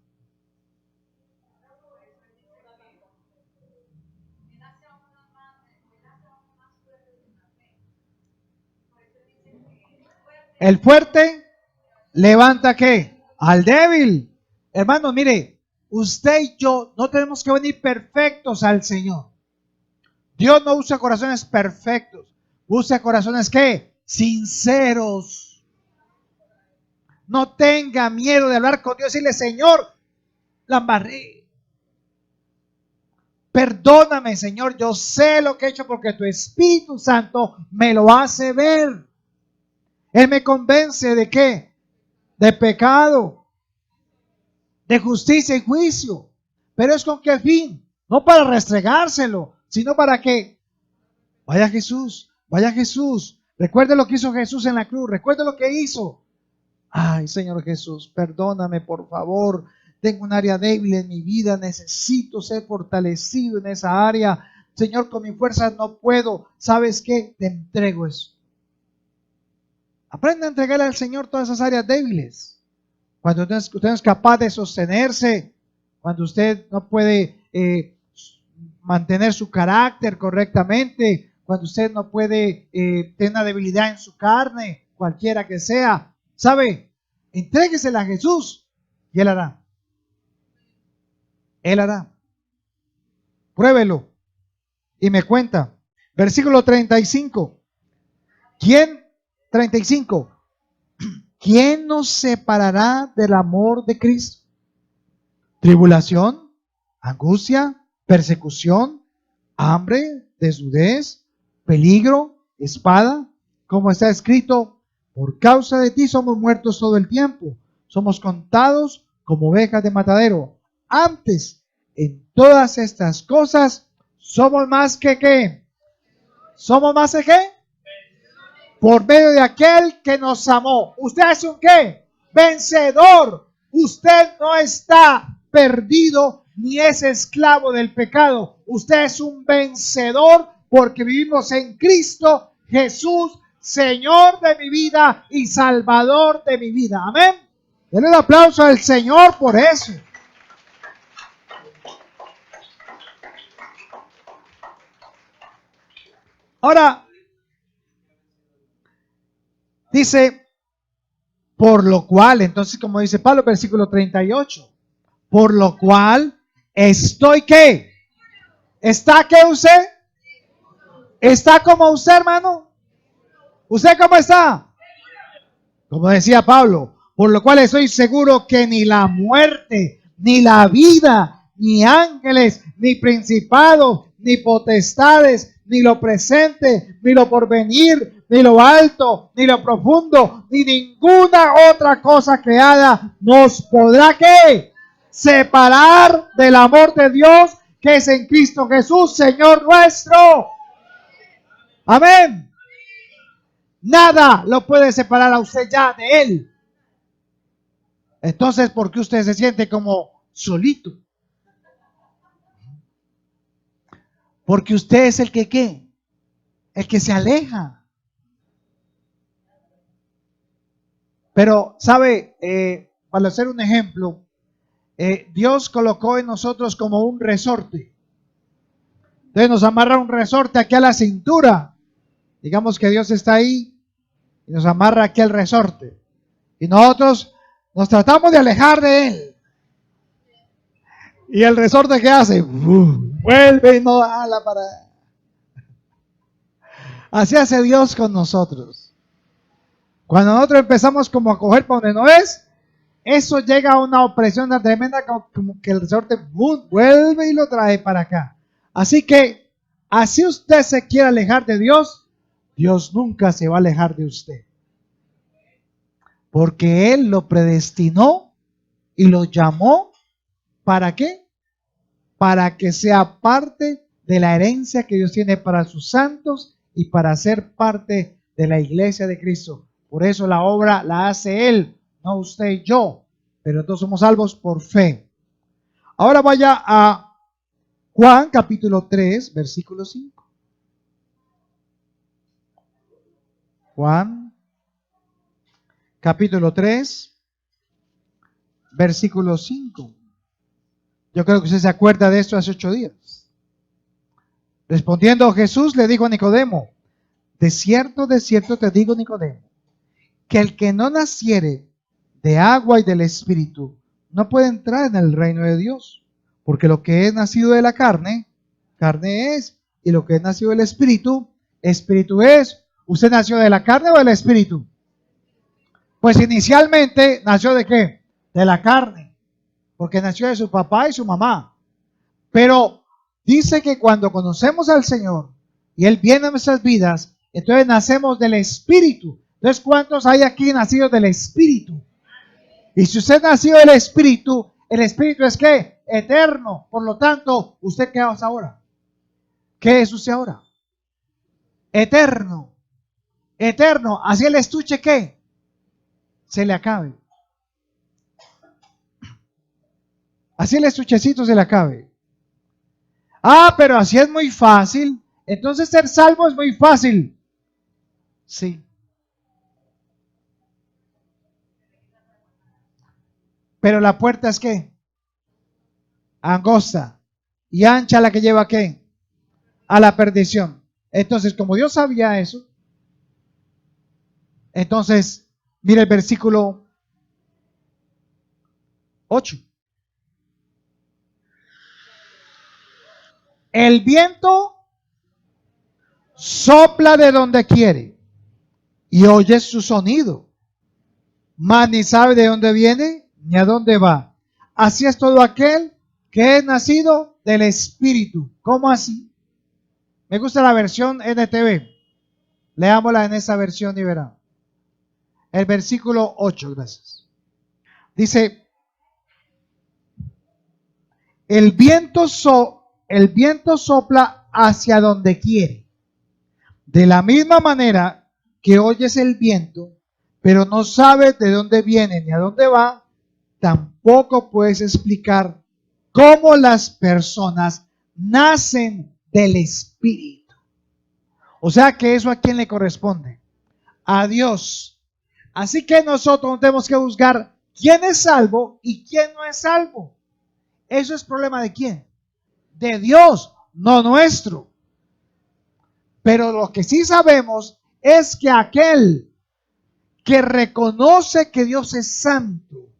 El fuerte levanta ¿qué? Al débil. Hermano, mire, usted y yo no tenemos que venir perfectos al Señor. Dios no usa corazones perfectos. Usa corazones ¿qué? Sinceros. No tenga miedo de hablar con Dios y decirle, Señor, la embarré. Perdóname, Señor, yo sé lo que he hecho porque tu Espíritu Santo me lo hace ver. Él me convence de qué? De pecado, de justicia y juicio. Pero es con qué fin? No para restregárselo, sino para que vaya Jesús, vaya Jesús. Recuerde lo que hizo Jesús en la cruz, recuerde lo que hizo. Ay, Señor Jesús, perdóname, por favor. Tengo un área débil en mi vida, necesito ser fortalecido en esa área. Señor, con mi fuerza no puedo. ¿Sabes qué? Te entrego eso. Aprende a entregarle al Señor todas esas áreas débiles. cuando usted no es capaz de sostenerse, cuando usted no puede mantener su carácter correctamente, cuando usted no puede tener una debilidad en su carne, cualquiera que sea, ¿sabe? Entréguesela a Jesús y Él hará. Él hará. Pruébelo y me cuenta. Versículo 35. ¿Quién? 35. ¿Quién nos separará del amor de Cristo? ¿Tribulación? ¿Angustia? ¿Persecución? ¿Hambre? ¿Desnudez? ¿Peligro? ¿Espada? Como está escrito, por causa de ti somos muertos todo el tiempo. Somos contados como ovejas de matadero. Antes, en todas estas cosas, somos más que ¿qué? ¿Somos más que qué? Por medio de aquel que nos amó. ¿Usted es un qué? Vencedor. Usted no está perdido ni es esclavo del pecado. Usted es un vencedor porque vivimos en Cristo Jesús, Señor de mi vida y Salvador de mi vida. Amén. Denle un aplauso al Señor por eso. Ahora, dice, por lo cual, entonces como dice Pablo, versículo 38, por lo cual estoy ¿qué? ¿Está qué usted? ¿Está como usted, hermano? ¿Usted cómo está? Como decía Pablo, por lo cual estoy seguro que ni la muerte, ni la vida, ni ángeles, ni principados, ni potestades, ni lo presente, ni lo porvenir, ni lo alto, ni lo profundo, ni ninguna otra cosa creada nos podrá ¿qué? Separar del amor de Dios que es en Cristo Jesús, Señor nuestro. Amén. Nada lo puede separar a usted ya de Él. Entonces, ¿por qué usted se siente como solito? Porque usted es el que ¿qué? El que se aleja. Pero, ¿sabe? Para hacer un ejemplo, Dios colocó en nosotros como un resorte. Entonces nos amarra un resorte aquí a la cintura. Digamos que Dios está ahí y nos amarra aquí al resorte. Y nosotros nos tratamos de alejar de Él. ¿Y el resorte qué hace? Vuelve y no jala para... Así hace Dios con nosotros. Cuando nosotros empezamos como a coger para donde no es, eso llega a una opresión tan tremenda como que el resorte vuelve y lo trae para acá. Así que, así usted se quiere alejar de Dios, Dios nunca se va a alejar de usted. Porque Él lo predestinó y lo llamó, ¿para qué? Para que sea parte de la herencia que Dios tiene para sus santos y para ser parte de la iglesia de Cristo. Por eso la obra la hace Él, no usted y yo, pero todos somos salvos por fe. Ahora vaya a Juan capítulo 3, versículo 5. Juan capítulo 3, versículo 5. Yo creo que usted se acuerda de esto hace 8 días. Respondiendo Jesús le dijo a Nicodemo, de cierto te digo, Nicodemo, que el que no naciere de agua y del Espíritu no puede entrar en el reino de Dios. Porque lo que es nacido de la carne, carne es, y lo que es nacido del Espíritu, Espíritu es. ¿Usted nació de la carne o del Espíritu? Pues inicialmente nació ¿de qué? De la carne, porque nació de su papá y su mamá. Pero dice que cuando conocemos al Señor y Él viene a nuestras vidas, entonces nacemos del Espíritu. Entonces, ¿cuántos hay aquí nacidos del Espíritu? Y si usted nació del Espíritu, el Espíritu es ¿qué? Eterno. Por lo tanto, ¿usted qué es ahora? ¿Qué es usted ahora? Eterno. Eterno. Así el estuche ¿qué? Se le acabe. Así el estuchecito se le acabe. Ah, pero así es muy fácil. Entonces ser salvo es muy fácil. Sí. Pero la puerta es ¿qué? Angosta. Y ancha la que lleva ¿a qué? A la perdición. Entonces, como Dios sabía eso, entonces, mira el versículo 8. El viento sopla de donde quiere y oyes su sonido, mas ni sabe de dónde viene ni a dónde va. Así es todo aquel que es nacido del Espíritu. ¿Cómo así? Me gusta la versión NTV. Leámosla en esa versión y verá. El versículo 8, gracias. Dice, el viento sopla hacia donde quiere. De la misma manera que oyes el viento, pero no sabes de dónde viene ni a dónde va, tampoco puedes explicar cómo las personas nacen del Espíritu. O sea que eso a quién le corresponde. A Dios. Así que nosotros tenemos que juzgar quién es salvo y quién no es salvo. Eso es problema de quién. De Dios, no nuestro. Pero lo que sí sabemos es que aquel que reconoce que Dios es santo,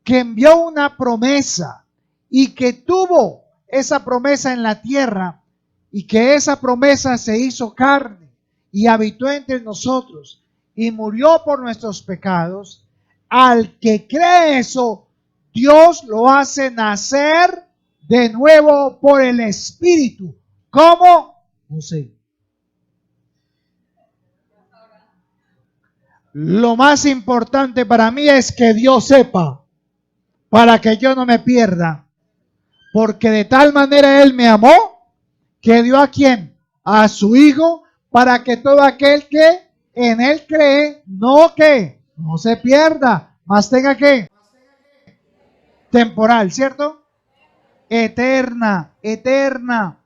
que envió una promesa y que tuvo esa promesa en la tierra y que esa promesa se hizo carne y habitó entre nosotros y murió por nuestros pecados, al que cree eso, Dios lo hace nacer de nuevo por el Espíritu. ¿Cómo? No sé. Lo más importante para mí es que Dios sepa, para que yo no me pierda. Porque de tal manera Él me amó, que dio a quién? A su Hijo, para que todo aquel que en Él cree, no se pierda, más tenga que temporal, ¿cierto? Eterna, eterna.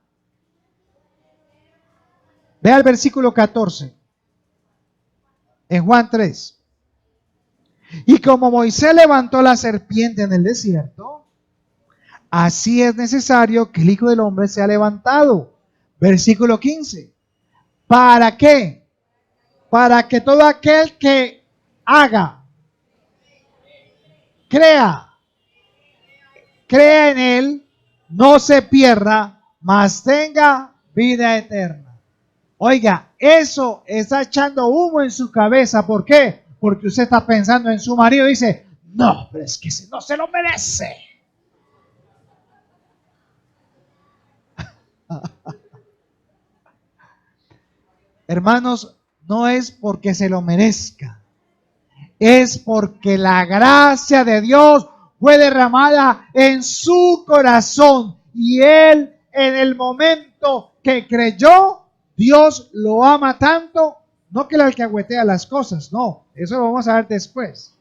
Vea el versículo 14, en Juan 3. Y como Moisés levantó la serpiente en el desierto, así es necesario que el Hijo del Hombre sea levantado. Versículo 15. ¿Para qué? Para que todo aquel que haga, crea en Él, no se pierda, mas tenga vida eterna. Oiga, eso está echando humo en su cabeza. ¿Por qué? Porque usted está pensando en su marido y dice, no, pero es que no se lo merece. Hermanos, no es porque se lo merezca, es porque la gracia de Dios fue derramada en su corazón y él en el momento que creyó, Dios lo ama tanto, no que le alcahuetea las cosas, no, eso lo vamos a ver después,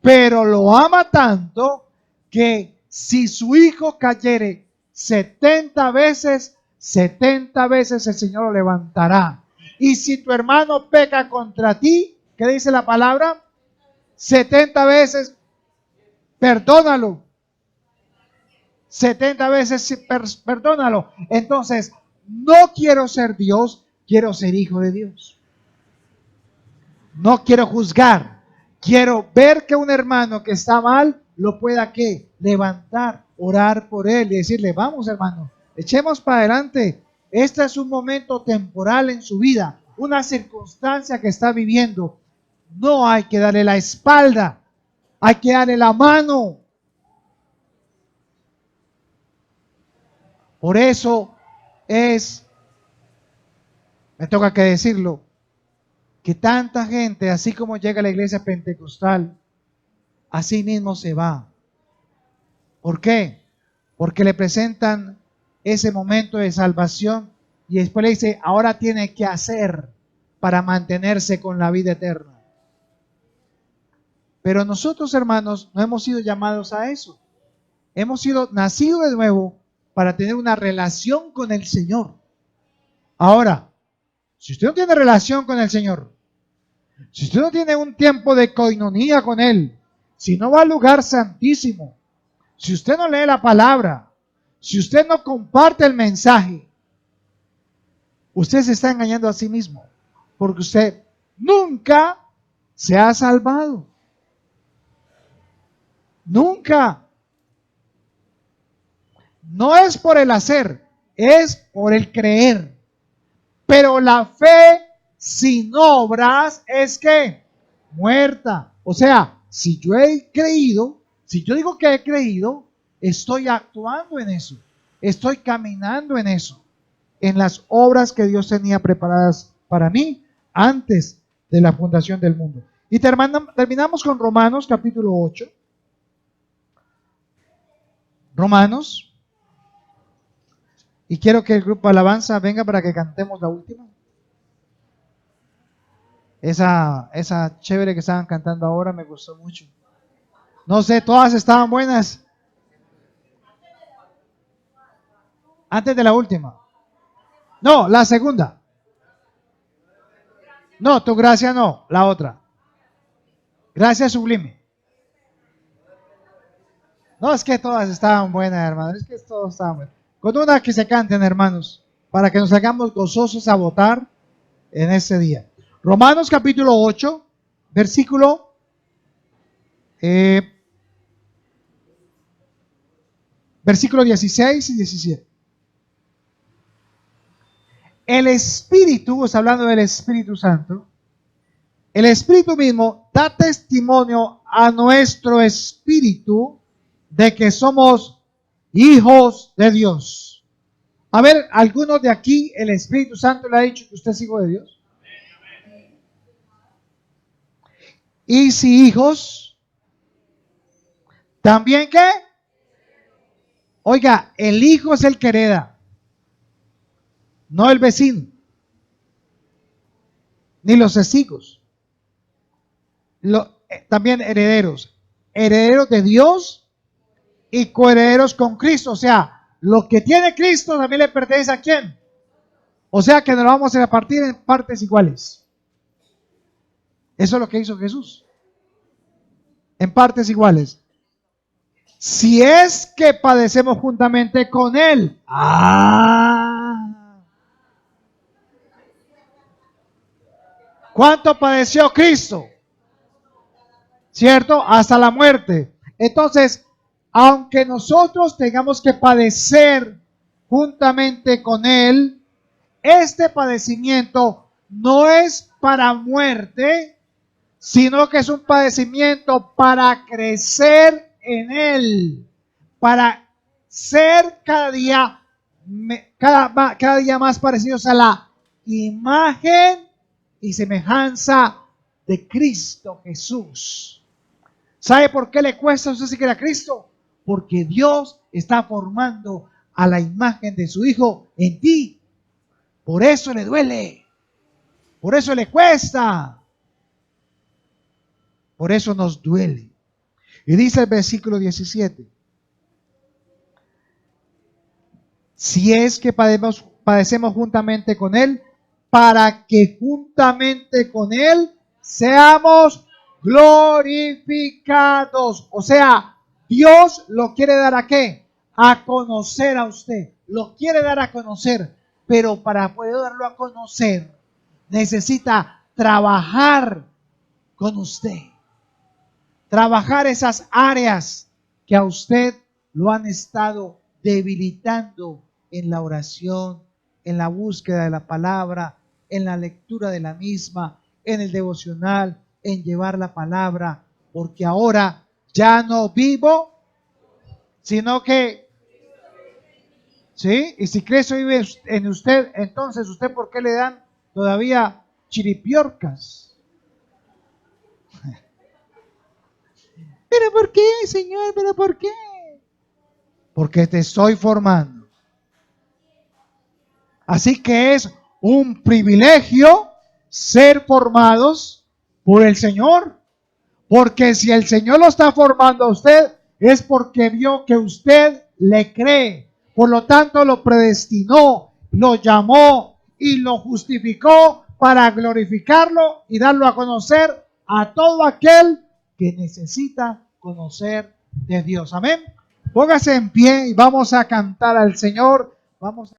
pero lo ama tanto que si su hijo cayere 70 veces, 70 veces el Señor lo levantará. Y si tu hermano peca contra ti, ¿qué dice la palabra? 70 veces, perdónalo. 70 veces, perdónalo. Entonces, no quiero ser Dios, quiero ser hijo de Dios. No quiero juzgar. Quiero ver que un hermano que está mal lo pueda ¿qué? Levantar, orar por él y decirle, vamos hermano, echemos para adelante. Este es un momento temporal en su vida, una circunstancia que está viviendo. No hay que darle la espalda, hay que darle la mano. Por eso me toca que decirlo, que tanta gente, así como llega a la iglesia pentecostal, así mismo se va. ¿Por qué? Porque le presentan ese momento de salvación y después le dice, ahora tiene que hacer para mantenerse con la vida eterna. Pero nosotros, hermanos, no hemos sido llamados a eso. Hemos sido nacidos de nuevo para tener una relación con el Señor. Ahora, si usted no tiene relación con el Señor, si usted no tiene un tiempo de coinonía con Él, si no va al lugar santísimo, si usted no lee la palabra, si usted no comparte el mensaje, usted se está engañando a sí mismo, porque usted nunca se ha salvado. Nunca. No es por el hacer, es por el creer. Pero la fe sin obras es que muerta. O sea, si yo he creído, si yo digo que he creído, estoy actuando en eso. Estoy caminando en eso. En las obras que Dios tenía preparadas para mí antes de la fundación del mundo. Y terminamos con Romanos capítulo 8. Romanos. Y quiero que el grupo Alabanza venga para que cantemos la última. Esa chévere que estaban cantando ahora me gustó mucho. No sé, todas estaban buenas. Antes de la última. No, la segunda. No, tu gracia no, la otra. Gracia sublime. No, es que todas estaban buenas, hermanos. Es que todas estaban buenas. Con una que se canten, hermanos, para que nos hagamos gozosos a votar en ese día. Romanos capítulo 8, versículo versículo 16 y 17. El Espíritu, está hablando del Espíritu Santo, el Espíritu mismo da testimonio a nuestro espíritu de que somos hijos de Dios. A ver, ¿algunos de aquí el Espíritu Santo le ha dicho que usted es hijo de Dios? Y si hijos, ¿también qué? Oiga, el hijo es el que hereda, no el vecino, ni los testigos. También herederos, herederos de Dios y coherederos con Cristo. O sea, lo que tiene Cristo también le pertenece a quién. O sea que nos lo vamos a repartir en partes iguales. Eso es lo que hizo Jesús. En partes iguales. Si es que padecemos juntamente con Él. ¿Cuánto padeció Cristo? ¿Cierto? Hasta la muerte. Entonces, aunque nosotros tengamos que padecer juntamente con Él, este padecimiento no es para muerte, sino que es un padecimiento para crecer en Él, para ser cada día más parecidos a la imagen y semejanza de Cristo Jesús. ¿Sabe por qué le cuesta a usted seguir a Cristo? Porque Dios está formando a la imagen de su Hijo en ti. Por eso le duele. Por eso le cuesta. Por eso nos duele. Y dice el versículo 17. Si es que padecemos juntamente con Él, para que juntamente con Él seamos glorificados. O sea, Dios lo quiere dar ¿a qué? A conocer a usted. Lo quiere dar a conocer. Pero para poder darlo a conocer, necesita trabajar con usted. Trabajar esas áreas que a usted lo han estado debilitando en la oración, en la búsqueda de la palabra, en la lectura de la misma, en el devocional, en llevar la palabra, porque ahora ya no vivo, sino que, ¿sí? Y si Cristo vive en usted, entonces ¿usted por qué le dan todavía chiripiorcas? ¿Pero por qué, Señor? ¿Pero por qué? Porque te estoy formando. Así que es un privilegio ser formados por el Señor. Porque si el Señor lo está formando a usted, es porque vio que usted le cree. Por lo tanto, lo predestinó, lo llamó y lo justificó para glorificarlo y darlo a conocer a todo aquel que necesita conocer de Dios. Amén. Póngase en pie y vamos a cantar al Señor. Vamos a